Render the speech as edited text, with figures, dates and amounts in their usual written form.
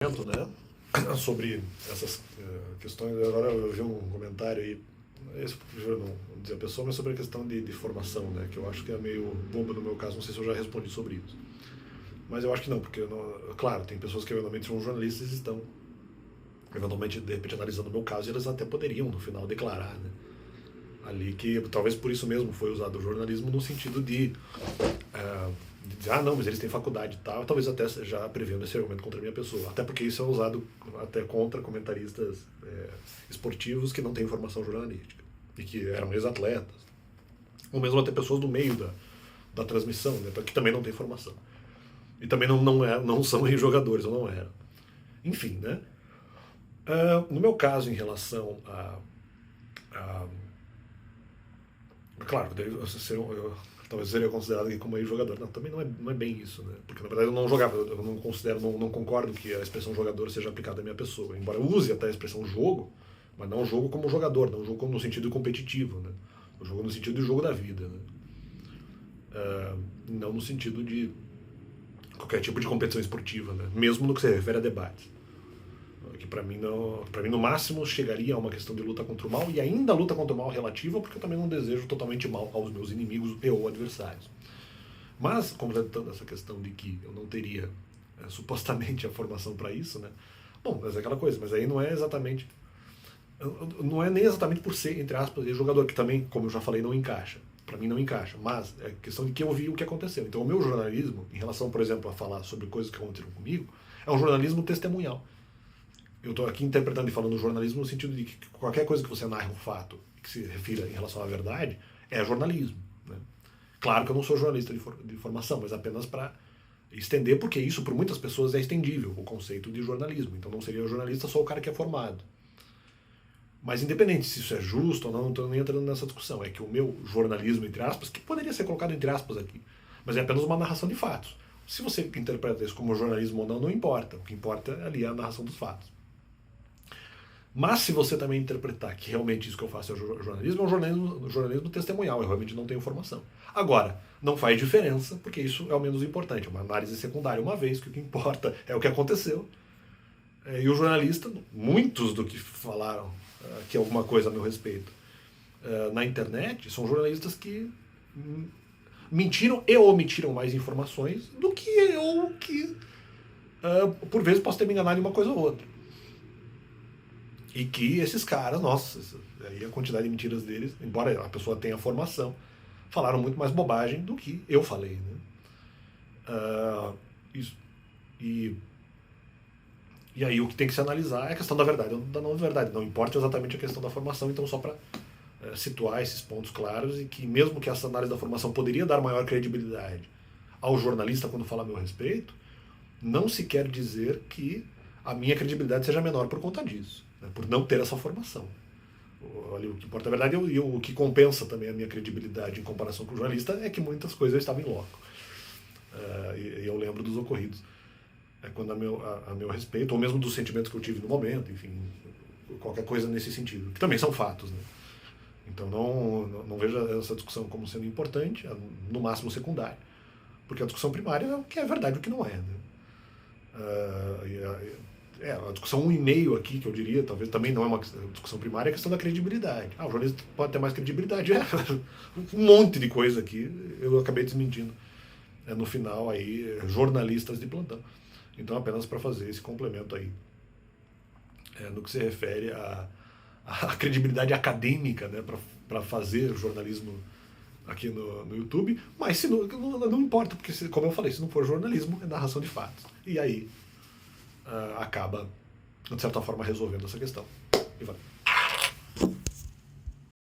Né, sobre essas questões. Agora eu vi um comentário aí, esse eu não dizer a pessoa, mas sobre a questão de formação, né, que eu acho que é meio boba no meu caso, não sei se eu já respondi sobre isso. Mas eu acho que não, porque, claro, tem pessoas que eventualmente são jornalistas e estão, eventualmente, de repente, analisando o meu caso, e elas até poderiam, no final, declarar, né, ali que talvez por isso mesmo foi usado o jornalismo no sentido de dizer, não, mas eles têm faculdade e tal, talvez até já prevendo esse argumento contra a minha pessoa. Até porque isso é usado até contra comentaristas esportivos que não têm formação jornalística e que eram ex-atletas, ou mesmo até pessoas do meio da transmissão, né, que também não têm formação. E também não são jogadores, ou não eram. Enfim, né? No meu caso, em relação claro, talvez seria considerado aqui como jogador. Não, também não é bem isso, né? Porque na verdade eu não jogava, eu não considero, não concordo que a expressão jogador seja aplicada à minha pessoa. Embora eu use até a expressão jogo, mas não jogo como jogador, não jogo no sentido competitivo, né? Eu jogo no sentido de jogo da vida, né? Não no sentido de qualquer tipo de competição esportiva, né? Mesmo no que se refere a debates. Que para mim no máximo chegaria a uma questão de luta contra o mal, e ainda a luta contra o mal relativa, porque eu também não desejo totalmente mal aos meus inimigos e ou adversários. Mas, completando essa questão de que eu não teria supostamente a formação para isso, né? Bom, mas é aquela coisa, mas aí não é exatamente, não é nem exatamente por ser, entre aspas, jogador, que também, como eu já falei, não encaixa. Para mim não encaixa, mas é questão de que eu vi o que aconteceu. Então o meu jornalismo, em relação, por exemplo, a falar sobre coisas que aconteceram comigo, é um jornalismo testemunhal. Eu estou aqui interpretando e falando jornalismo no sentido de que qualquer coisa que você narre um fato que se refira em relação à verdade é jornalismo, né? Claro que eu não sou jornalista de formação, mas apenas para estender, porque isso por muitas pessoas é estendível, o conceito de jornalismo. Então não seria jornalista só o cara que é formado. Mas independente se isso é justo ou não estou nem entrando nessa discussão. É que o meu jornalismo, entre aspas, que poderia ser colocado entre aspas aqui, mas é apenas uma narração de fatos. Se você interpreta isso como jornalismo ou não, não importa. O que importa ali é a narração dos fatos. Mas se você também interpretar que realmente isso que eu faço é jornalismo, é um jornalismo testemunhal, eu realmente não tenho formação. Agora, não faz diferença, porque isso é o menos importante, é uma análise secundária, uma vez que o que importa é o que aconteceu. E o jornalista, muitos do que falaram aqui alguma coisa a meu respeito na internet, são jornalistas que mentiram e omitiram mais informações do que eu, que por vezes posso ter me enganado em uma coisa ou outra. E que esses caras, nossa, aí a quantidade de mentiras deles, embora a pessoa tenha formação, falaram muito mais bobagem do que eu falei, né? Isso. E aí o que tem que se analisar é a questão da verdade ou da não verdade. Não importa exatamente a questão da formação, então só para situar esses pontos claros, e que mesmo que essa análise da formação poderia dar maior credibilidade ao jornalista quando fala a meu respeito, não se quer dizer que a minha credibilidade seja menor por conta disso, né, por não ter essa formação. O que importa, na verdade, e o que compensa também a minha credibilidade em comparação com o jornalista é que muitas coisas eu estava em loco. E eu lembro dos ocorridos. Quando a meu respeito, ou mesmo dos sentimentos que eu tive no momento, enfim, qualquer coisa nesse sentido, que também são fatos, né? Então não vejo essa discussão como sendo importante, no máximo secundária, porque a discussão primária é o que é verdade e o que não é, né? A discussão 1,5 aqui, que eu diria, talvez também não é uma discussão primária, é a questão da credibilidade. O jornalista pode ter mais credibilidade. Um monte de coisa aqui, eu acabei desmentindo. No final, aí, jornalistas de plantão. Então, apenas para fazer esse complemento aí, no que se refere à credibilidade acadêmica, né, para fazer jornalismo aqui no YouTube, mas se não importa, porque, como eu falei, se não for jornalismo, é narração de fatos. E aí acaba, de certa forma, resolvendo essa questão. E vai.